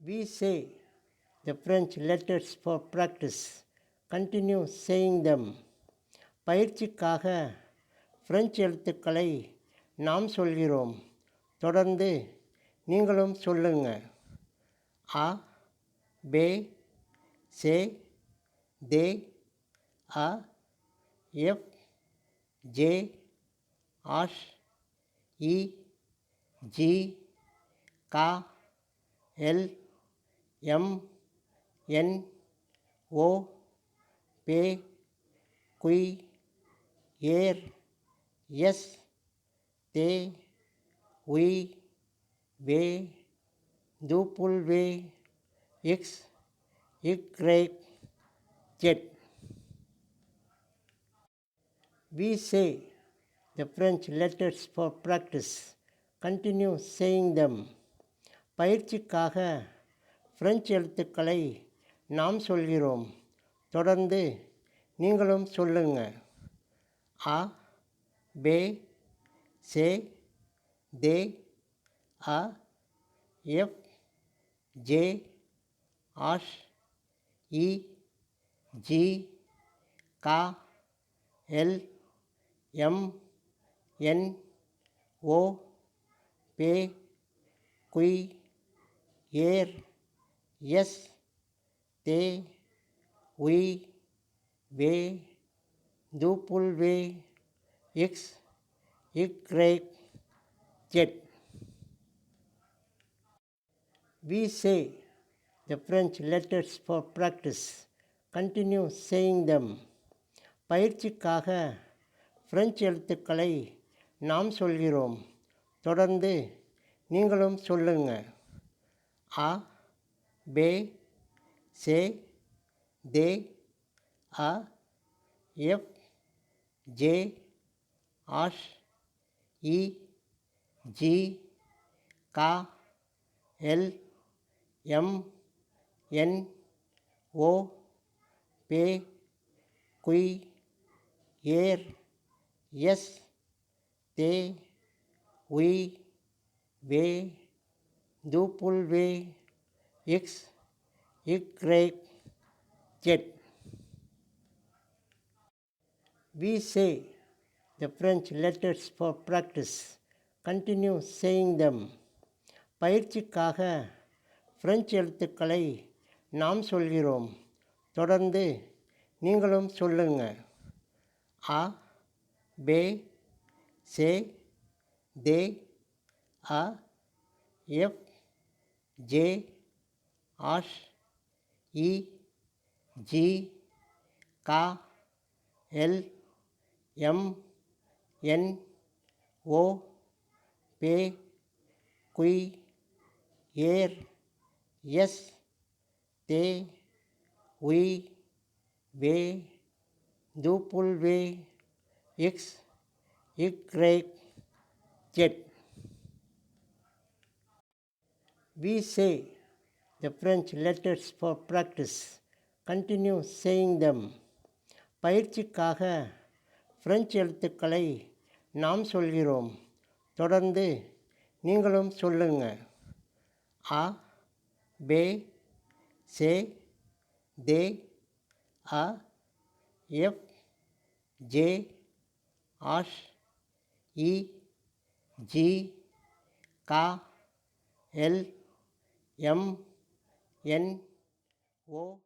We say the French letters for practice. Continue saying them. பயிற்சிக்காக French எழுத்துக்களை நாம் சொல்கிறோம். தொடர்ந்து நீங்களும் சொல்லுங்க. A, B, C, D, A, F, J, H, E, G, K, L, M, N, O, P, Q, R, S, T, U, V, W, X, Y, Z. We say the French letters for practice. Continue saying them. பயிற்சிக்காக French எழுத்துக்களை நாம் சொல்கிறோம். தொடர்ந்து நீங்களும் சொல்லுங்க. A, B, C, D, A, F, J, H, E, G, K, L, M, N, O, P, Q, R, S, T, U, V, W, X, Y, Z. We say the French letters for practice. Continue saying them. பயிற்சிக்காக French எழுத்துக்களை நாம் சொல்கிறோம். தொடர்ந்து நீங்களும் சொல்லுங்க. A, B, C, D, A, F, J, H, E, G, K, L, M, N, O, P, Q, R, S, T, U, V, W, X, Y, Z. We say the French letters for practice. Continue saying them. பயிற்சிக்காக French எழுத்துக்களை நாம் சொல்கிறோம். தொடர்ந்து நீங்களும் சொல்லுங்க. A, B, C, D, A, F, J, H, E, G, K, L, M, N, O, P, Q, R, S, T, U, V, W, X, Y, Z. We say the French letters for practice. Continue saying them. பயிற்சிக்காக French எழுத்துக்களை நாம் சொல்கிறோம். தொடர்ந்து நீங்களும் சொல்லுங்க. A, B, C, D, A, F, J, H, E, G, K, L, M, N, O